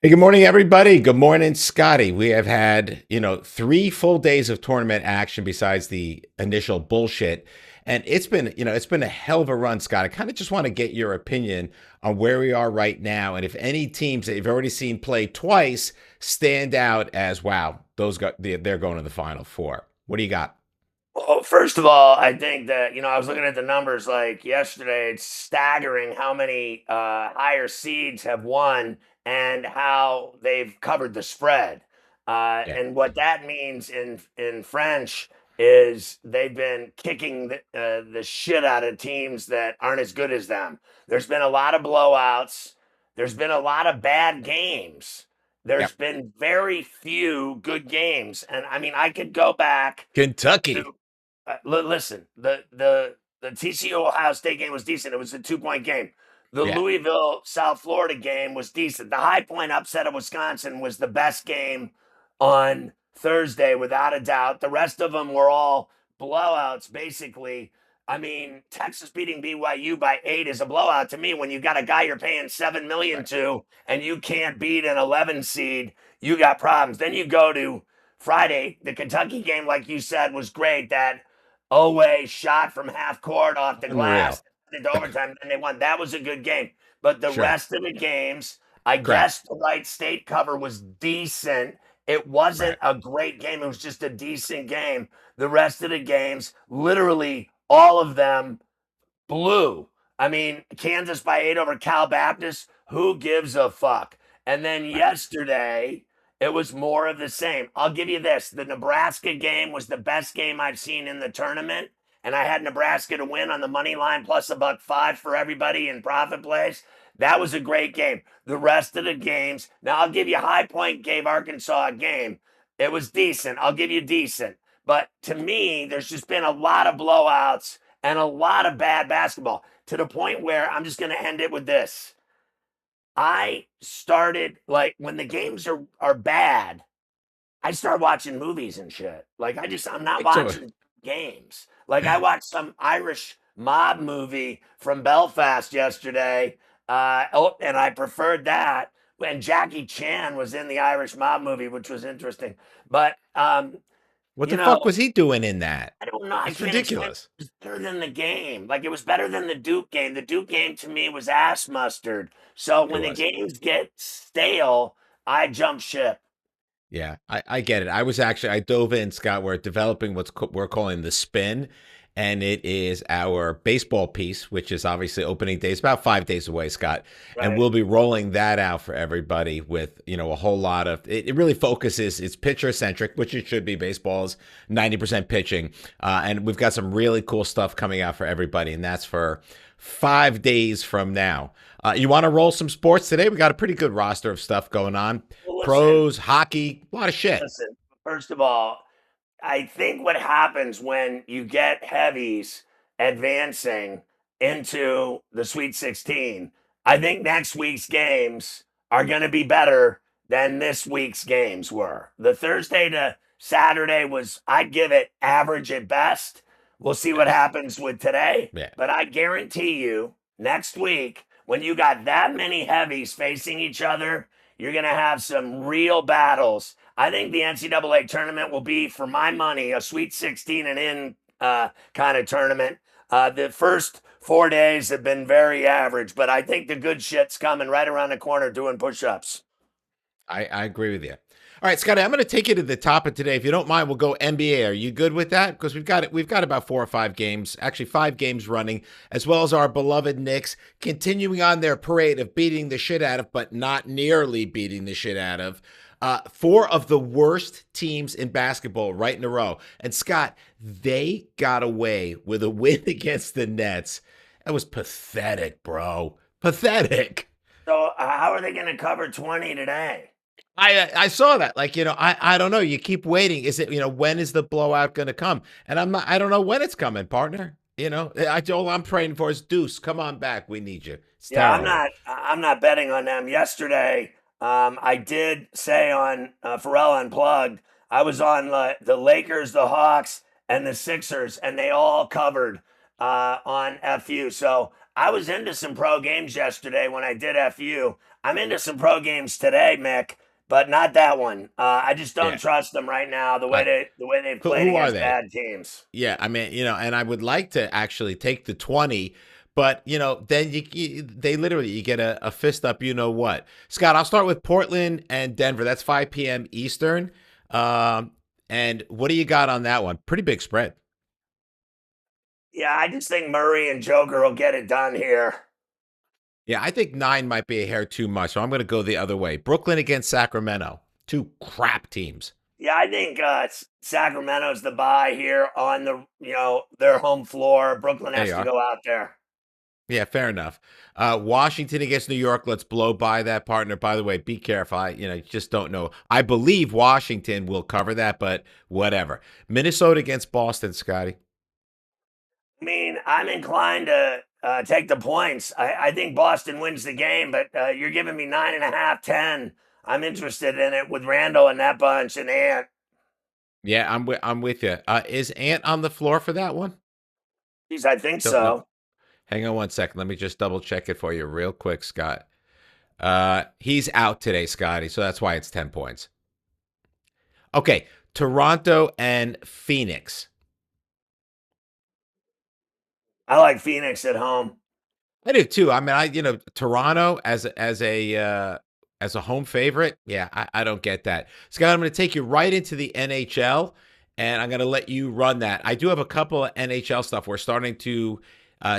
Hey, good morning, everybody. Good morning, Scotty. We have had, 3 full days of tournament action besides the initial bullshit. And it's been a hell of a run, Scott. I kind of just want to get your opinion on where we are right now. And if any teams that you've already seen play twice stand out as, wow, they're going to the Final Four. What do you got? Well, first of all, I think that, I was looking at the numbers like yesterday. It's staggering how many higher seeds have won and how they've covered the spread. Yeah. And what that means in French is they've been kicking the shit out of teams that aren't as good as them. There's been a lot of blowouts. There's been a lot of bad games. There's Yep. been very few good games. And I mean, I could go back Kentucky. to listen, the TCU Ohio State game was decent. It was a 2 point game. The Yeah. Louisville South Florida game was decent. The High Point upset of Wisconsin was the best game on Thursday, without a doubt. The rest of them were all blowouts, basically. I mean, Texas beating BYU by 8 is a blowout to me when you got a guy you're paying 7 million Right. to and you can't beat an 11 seed. You got problems. Then you go to Friday, the Kentucky game, like you said, was great. That Oweh shot from half court off the Unreal. glass into overtime, and they won. That was a good game. But the Sure. rest of the games, I Crap. guess the Wright State cover was decent. It Right. wasn't a great game. It was just a decent game. The rest of the games, literally all of them blew. I mean, Kansas by 8 over Cal Baptist. Who gives a fuck? And then Right. yesterday, it was more of the same. I'll give you this: the Nebraska game was the best game I've seen in the tournament. And I had Nebraska to win on the money line plus $1.05 for everybody in profit plays. That was a great game. The rest of the games, now I'll give you High Point gave Arkansas a game. It was decent. I'll give you decent. But to me, there's just been a lot of blowouts and a lot of bad basketball, to the point where I'm just going to end it with this. I started, like, when the games are bad, I start watching movies and shit. Like, I'm not So, watching games. Like, I watched some Irish mob movie from Belfast yesterday. And I preferred that. And Jackie Chan was in the Irish mob movie, which was interesting. But what you the know, fuck was he doing in that? I don't know. I It's can't explain. ridiculous. It was better than the game. Like, it was better than the Duke game. The Duke game to me was ass mustard. So It when the was. games get stale, I jump ship. Yeah, I get it. I dove in, Scott. We're developing we're calling the spin, and it is our baseball piece, which is obviously opening day. It's about 5 days away, Scott, and Right. we'll be rolling that out for everybody with a whole lot of. It really focuses. It's pitcher centric, which it should be. Baseball's 90% pitching, and we've got some really cool stuff coming out for everybody, and that's for 5 days from now. You want to roll some sports today? We got a pretty good roster of stuff going on. Well, listen, Pros, hockey, a lot of shit. listen. First of all, I think what happens when you get heavies advancing into the Sweet 16, I think next week's games are going to be better than this week's games were. The Thursday to Saturday was, I'd give it average at best. We'll see what Yes. happens with today. Yeah. But I guarantee you, next week, when you got that many heavies facing each other, you're going to have some real battles. I think the NCAA tournament will be, for my money, a Sweet 16 and in kind of tournament. The first 4 days have been very average, but I think the good shit's coming right around the corner doing push ups. I agree with you. All right, Scotty, I'm going to take you to the top of today. If you don't mind, we'll go NBA. Are you good with that? Because we've got about 4 or 5 games, actually 5 games running, as well as our beloved Knicks continuing on their parade of beating the shit out of, but not nearly beating the shit out of. Four of the worst teams in basketball right in a row. And Scott, they got away with a win against the Nets. That was pathetic, bro. Pathetic. So, how are they going to cover 20 today? I saw that. Like, I don't know. You keep waiting. Is it, when is the blowout going to come? And I don't know when it's coming, partner. All I'm praying for is Deuce. Come on back. We need you. It's Yeah, terrible. I'm not betting on them. Yesterday, I did say on Pharrell Unplugged, I was on the Lakers, the Hawks, and the Sixers, and they all covered on FU. So I was into some pro games yesterday when I did FU. I'm into some pro games today, Mick, but not that one. I just don't Yeah. trust them right now. I, The way they've played who are against they? bad teams. Yeah, I mean, and I would like to actually take the 20, but then they literally you get a fist up. You know what, Scott? I'll start with Portland and Denver. That's 5 p.m. Eastern. And what do you got on that one? Pretty big spread. Yeah, I just think Murray and Joker will get it done here. Yeah, I think 9 might be a hair too much, so I'm going to go the other way. Brooklyn against Sacramento. Two crap teams. Yeah, I think Sacramento's the buy here on their home floor. Brooklyn There has you to are. go out there. Yeah, fair enough. Washington against New York. Let's blow by that, partner. By the way, be careful. You just don't know. I believe Washington will cover that, but whatever. Minnesota against Boston, Scotty. I mean, I'm inclined to take the points. I think Boston wins the game, but you're giving me 9.5, 10. I'm interested in it with Randall and that bunch and Ant. Yeah, I'm with you. Is Ant on the floor for that one? Geez, I think No, so. hang on one second. Let me just double check it for you real quick, Scott. He's out today, Scotty, so that's why it's 10 points. Okay, Toronto and Phoenix. I like Phoenix at home. I do too. I mean, Toronto as a home favorite. Yeah, I don't get that. Scott, I'm going to take you right into the NHL, and I'm going to let you run that. I do have a couple of NHL stuff. We're starting to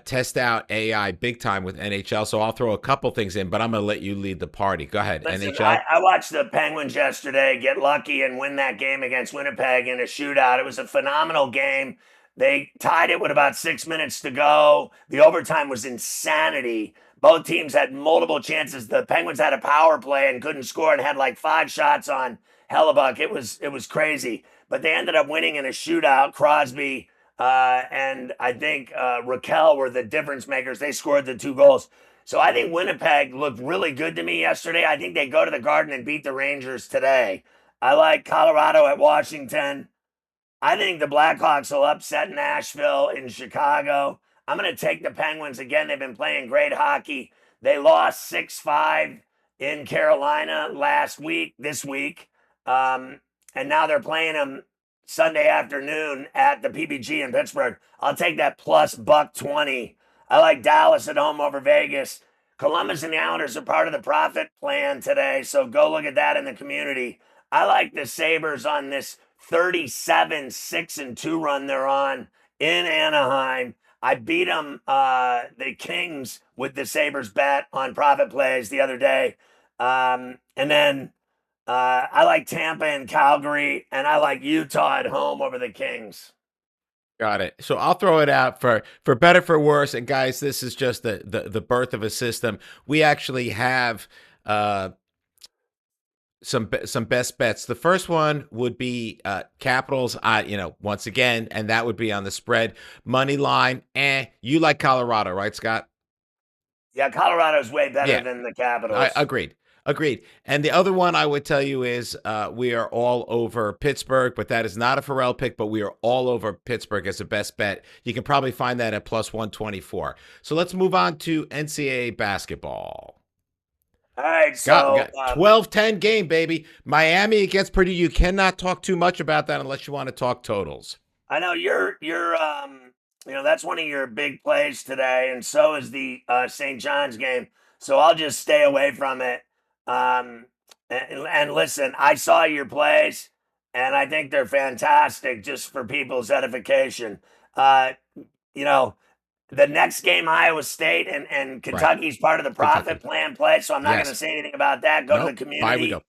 test out AI big time with NHL, so I'll throw a couple things in, but I'm going to let you lead the party. Go ahead, Listen, NHL. I watched the Penguins yesterday get lucky and win that game against Winnipeg in a shootout. It was a phenomenal game. They tied it with about 6 minutes to go. The overtime was insanity. Both teams had multiple chances. The Penguins had a power play and couldn't score and had like 5 shots on Hellebuck. It was crazy. But they ended up winning in a shootout. Crosby and I think Raquel were the difference makers. They scored the 2 goals. So I think Winnipeg looked really good to me yesterday. I think they go to the Garden and beat the Rangers today. I like Colorado at Washington. I think the Blackhawks will upset Nashville in Chicago. I'm going to take the Penguins again. They've been playing great hockey. They lost 6-5 in Carolina this week. And now they're playing them Sunday afternoon at the PBG in Pittsburgh. I'll take that plus $120. I like Dallas at home over Vegas. Columbus and the Islanders are part of the profit plan today, so go look at that in the community. I like the Sabres on this 37-6-2 run they're on in Anaheim. I beat them, the Kings, with the Sabres bet on profit plays the other day. And then I like Tampa and Calgary, and I like Utah at home over the Kings. Got it. So I'll throw it out for better for worse. And guys, this is just the birth of a system. We actually have some best bets. The first one would be Capitals. Once again, and that would be on the spread money line. You like Colorado, right, Scott? Yeah, Colorado's way better Yeah, than the I Capitals. agreed. Agreed. And the other one I would tell you is we are all over Pittsburgh, but that is not a Pharrell pick, but we are all over Pittsburgh as a best bet. You can probably find that at plus 124. So let's move on to NCAA basketball. All right, Scott, we so got 12-10 game, baby. Miami against Purdue. You cannot talk too much about that unless you want to talk totals. I know you're that's one of your big plays today, and so is the St. John's game. So I'll just stay away from it. And listen, I saw your plays, and I think they're fantastic just for people's edification. You know, the next game, Iowa State and Right. Kentucky's part of the profit Kentucky. plan play, so I'm not going to Yes. say anything about that. Go to the Nope. Bye we community.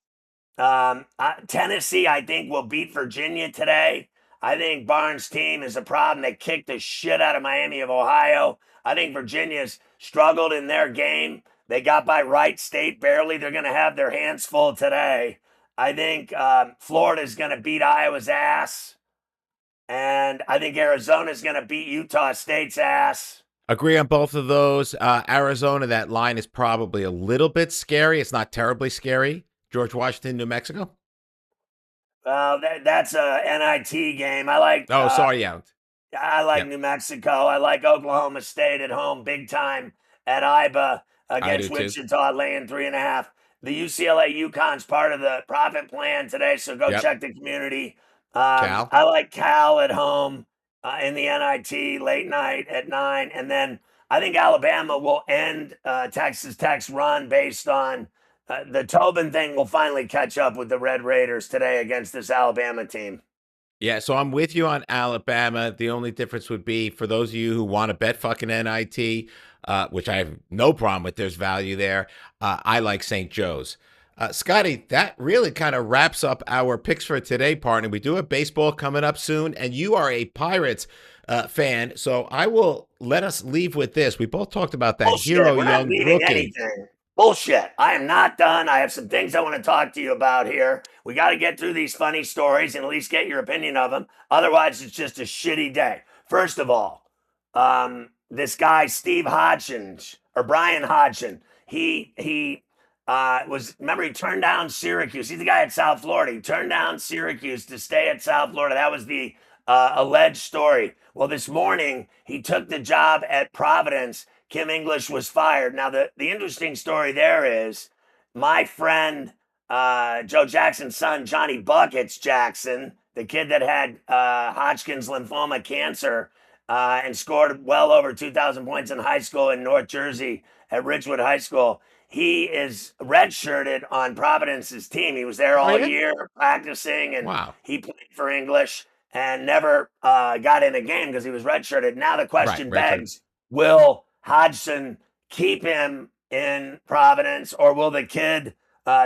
go. Tennessee, I think, will beat Virginia today. I think Barnes' team is a problem. They kicked the shit out of Miami of Ohio. I think Virginia's struggled in their game. They got by Wright State barely. They're going to have their hands full today. I think Florida's going to beat Iowa's ass. And I think Arizona's going to beat Utah State's ass. Agree on both of those. Arizona, that line is probably a little bit scary. It's not terribly scary. George Washington, New Mexico. That's a NIT game. I like. Oh, sorry, yeah. I like Yep. New Mexico. I like Oklahoma State at home big time at IBA. I do against too. Wichita, laying 3.5. The UCLA UConn's part of the profit plan today, so go Yep. check the community. Cal. I like Cal at home in the NIT late night at 9, and then I think Alabama will end Texas Tech's run based on the Tobin thing. Will finally catch up with the Red Raiders today against this Alabama team. Yeah, so I'm with you on Alabama. The only difference would be for those of you who want to bet fucking NIT, which I have no problem with. There's value there. I like St. Joe's. Scotty, that really kind of wraps up our picks for today, partner. We do have baseball coming up soon, and you are a Pirates fan, so I will let us leave with this. We both talked about that Bullshit. hero We're not young leaving rookie. anything. Bullshit. I am not done. I have some things I want to talk to you about here. We got to get through these funny stories and at least get your opinion of them. Otherwise, it's just a shitty day. First of all, this guy, Steve Hodgins, or Brian Hodgson, he remember, he turned down Syracuse. He's the guy at South Florida. He turned down Syracuse to stay at South Florida. That was the alleged story. Well, this morning, he took the job at Providence. Kim English was fired. Now, the interesting story there is my friend Joe Jackson's son, Johnny Buckets Jackson, the kid that had Hodgkin's lymphoma cancer and scored well over 2,000 points in high school in North Jersey at Ridgewood High School. He is redshirted on Providence's team. He was there all year practicing, and he played for English and never got in a game because he was redshirted. Now the question begs, will Hodgson keep him in Providence, or will the kid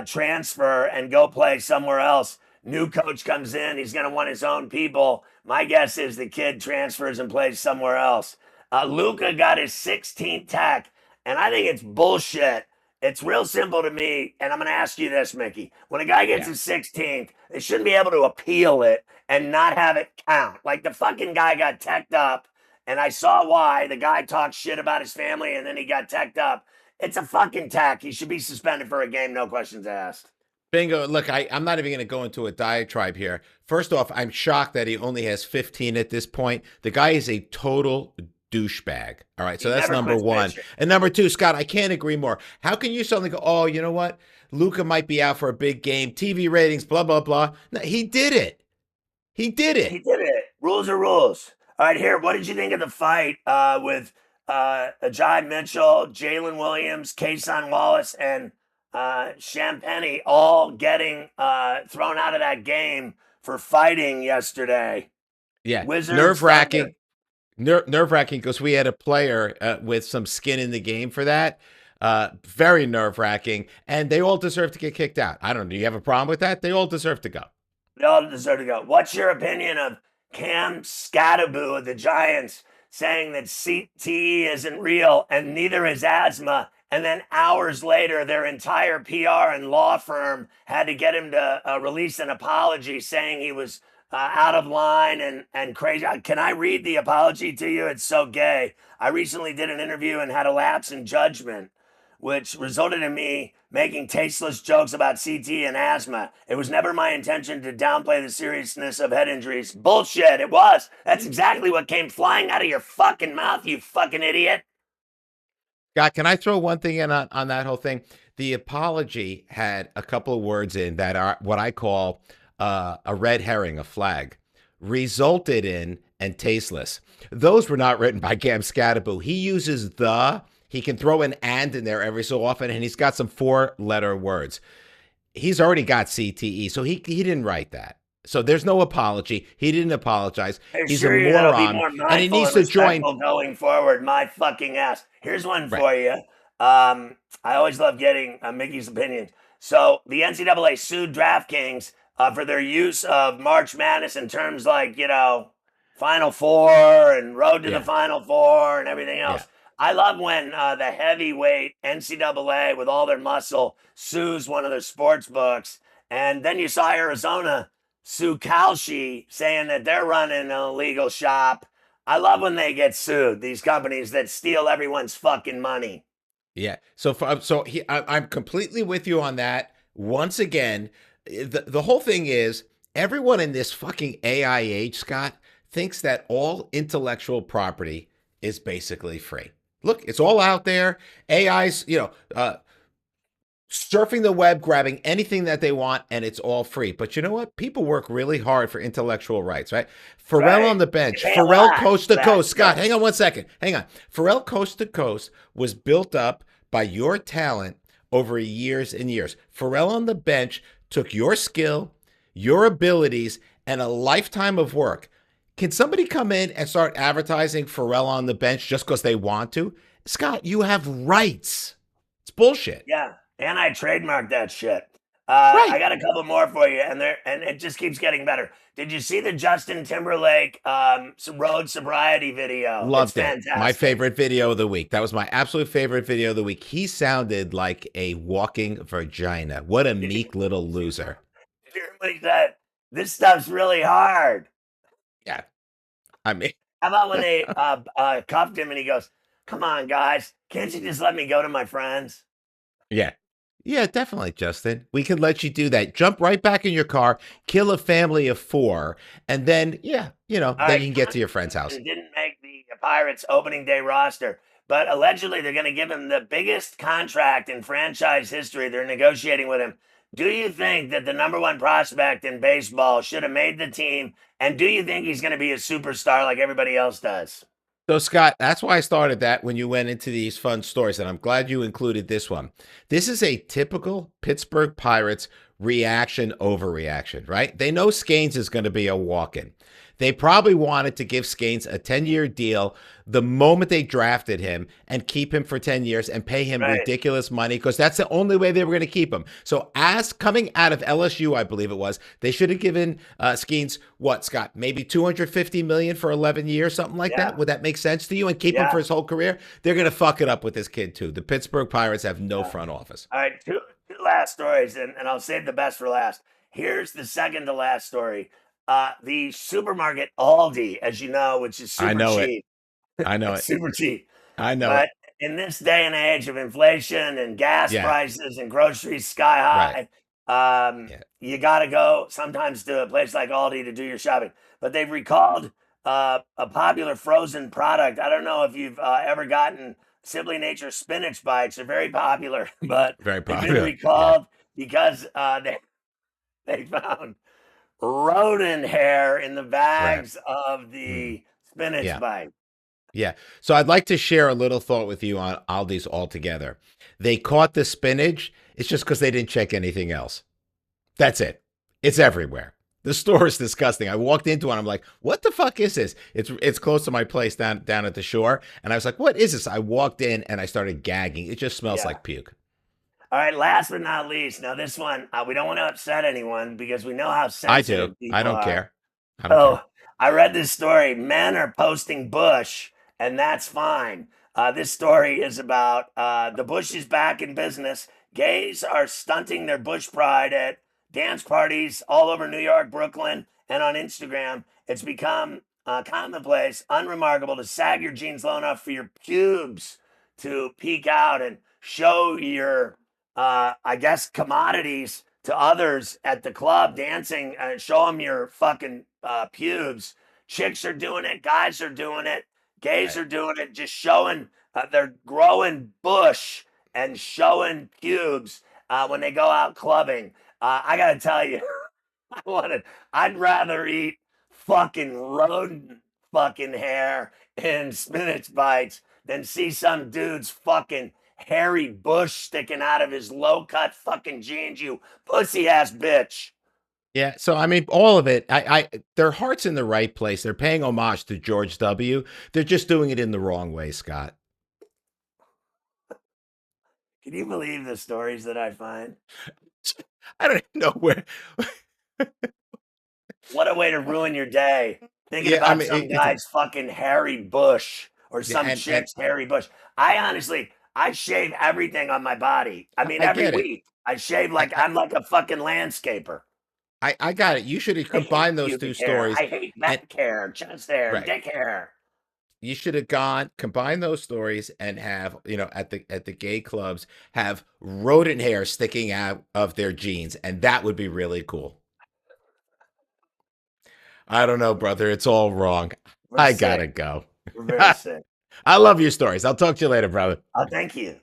transfer and go play somewhere else? New coach comes in. He's going to want his own people. My guess is the kid transfers and plays somewhere else. Luka got his 16th tech, and I think it's bullshit. It's real simple to me, and I'm going to ask you this, Mickey. When a guy gets his 16th, they shouldn't be able to appeal it and not have it count. Like, the fucking guy got teched up, and I saw why. The guy talked shit about his family, and then he got teched up. It's a fucking tech. He should be suspended for a game, no questions asked. Bingo. Look, I'm not even going to go into a diatribe here. First off, I'm shocked that he only has 15 at this point. The guy is a total douchebag. All right, so that's number one. And number two, Scott, I can't agree more. How can you suddenly go, oh, you know what? Luka might be out for a big game, TV ratings, blah, blah, blah. No, he did it. He did it. He did it. Rules are rules. All right, here, what did you think of the fight with Ajay Mitchell, Jalen Williams, Kason Wallace, and Champagny all getting thrown out of that game for fighting yesterday? Yeah, Wizards, nerve-wracking. Nerve-wracking because we had a player with some skin in the game for that. Very nerve-wracking, and they all deserve to get kicked out. I don't know. Do you have a problem with that? They all deserve to go. They all deserve to go. What's your opinion of Cam Skattebo of the Giants saying that CTE isn't real and neither is asthma? And then hours later, their entire PR and law firm had to get him to release an apology saying he was out of line and crazy. Can I read the apology to you? It's so gay. I recently did an interview and had a lapse in judgment, which resulted in me making tasteless jokes about CT and asthma. It was never my intention to downplay the seriousness of head injuries. Bullshit, it was. That's exactly what came flying out of your fucking mouth, you fucking idiot. Scott, can I throw one thing in on that whole thing? The apology had a couple of words in that are what I call a red herring, a flag, resulted in and tasteless. Those were not written by Cam Skattebo. He uses he can throw an and in there every so often, and he's got some 4-letter words. He's already got CTE, so he didn't write that. So there's no apology. He didn't apologize. He's a moron, and he needs to join. Going forward, my fucking ass. Here's one for you. I always love getting Mickey's opinions. So the NCAA sued DraftKings for their use of March Madness in terms like, Final Four and Road to the Final Four and everything else. I love when the heavyweight NCAA with all their muscle sues one of their sports books. And then you saw Arizona sue Kalshi saying that they're running an illegal shop. I love when they get sued, these companies that steal everyone's fucking money. Yeah. I'm completely with you on that. Once again, the whole thing is everyone in this fucking AI age, Scott, thinks that all intellectual property is basically free. Look, it's all out there. AI's, surfing the web, grabbing anything that they want, and it's all free. But you know what? People work really hard for intellectual rights, right? Pharrell on Right. the They bench, pay a Pharrell lot coast for to that. coast. Scott, Yep. hang on 1 second. Hang on. Pharrell coast to coast was built up by your talent over years and years. Pharrell on the bench took your skill, your abilities, and a lifetime of work. Can somebody come in and start advertising Pharrell on the bench just because they want to? Scott, you have rights. It's bullshit. Yeah. And I trademarked that shit. I Right. got a couple more for you, and it just keeps getting better. Did you see the Justin Timberlake road sobriety video? It's Loved it. My fantastic. favorite video of the week. That was my absolute favorite video of the week. He sounded like a walking vagina. What a Did you, meek little loser. did you hear what he said? This stuff's really hard. Yeah. I mean, How about when they cuffed him and he goes, "Come on, guys, can't you just let me go to my friends?" yeah. Yeah, definitely, Justin. We can let you do that. Jump right back in your car, kill a family of four, and then, yeah, All then right, you can get to your friend's house. didn't make the Pirates opening day roster, but allegedly they're going to give him the biggest contract in franchise history. They're negotiating with him. Do you think that the number one prospect in baseball should have made the team? And do you think he's going to be a superstar like everybody else does? So, Scott, that's why I started that when you went into these fun stories, and I'm glad you included this one. This is a typical Pittsburgh Pirates reaction overreaction, right? They know Scanes is going to be a walk in. They probably wanted to give Scanes a 10-year deal the moment they drafted him and keep him for 10 years and pay him Right. ridiculous money because that's the only way they were going to keep him. So, as coming out of LSU, I believe it was, they should have given Skeens what, Scott, maybe 250 million for 11 years, something like Yeah. that. Would that make sense to you? And keep him Yeah. for his whole career? They're going to fuck it up with this kid too. The Pittsburgh Pirates have no Yeah. front office. All right. Two last stories, and I'll save the best for last. Here's the second to last story. The supermarket Aldi, as you know, which is I super know it. cheap. I know It's it. super cheap. I know But it. in this day and age of inflation and gas Yeah. prices and groceries sky Right. high, Yeah. you got to go sometimes to a place like Aldi to do your shopping. But they've recalled a popular frozen product. I don't know if you've ever gotten Simply Nature spinach bites. They're very popular, but Very they've been popular. Yeah. recalled because they found rodent hair in the Right. bags of Mm. the spinach Yeah. bite. Yeah. So I'd like to share a little thought with you on Aldi's altogether. They caught the spinach. It's just because they didn't check anything else. That's it. It's everywhere. The store is disgusting. I walked into it. I'm like, what the fuck is this? It's close to my place down at the shore. And I was like, what is this? I walked in and I started gagging. It just smells Yeah. like puke. All right, last but not least. Now, this one, we don't want to upset anyone because we know how I do. sensitive I people don't are. care. I don't So, care. I read this story. Men are posting Bush, and that's fine. This story is about the Bush is back in business. Gays are stunting their Bush pride at dance parties all over New York, Brooklyn, and on Instagram. It's become commonplace, unremarkable to sag your jeans low enough for your pubes to peek out and show your I guess commodities to others at the club dancing. Show them your fucking pubes. Chicks are doing it. Guys are doing it. Gays Right. are doing it. Just showing they're growing bush and showing pubes when they go out clubbing. I gotta tell you, I wanted. I'd rather eat fucking rodent fucking hair and spinach bites than see some dude's fucking hairy bush sticking out of his low cut fucking jeans, you pussy ass bitch. Yeah, so I mean, all of it. Their heart's in the right place. They're paying homage to George W. They're just doing it in the wrong way, Scott. Can you believe the stories that I find? I don't even know where. What a way to ruin your day. Thinking Yeah, I about mean, some guy's fucking hairy bush or yeah, some and chick's hairy bush. I honestly, I shave everything on my body. I mean, I every get it. week I shave I, like I'm like a fucking landscaper. I got it. You should have I hate combined those two pubic hair. stories, I hate and back hair, chest hair, right, dick hair. you should have gone combine those stories and have at the gay clubs have rodent hair sticking out of their jeans, and that would be really cool. I don't know, brother. It's all wrong. We're I gotta sick. go. We're very sick. I love your stories. I'll talk to you later, brother. Oh, thank you.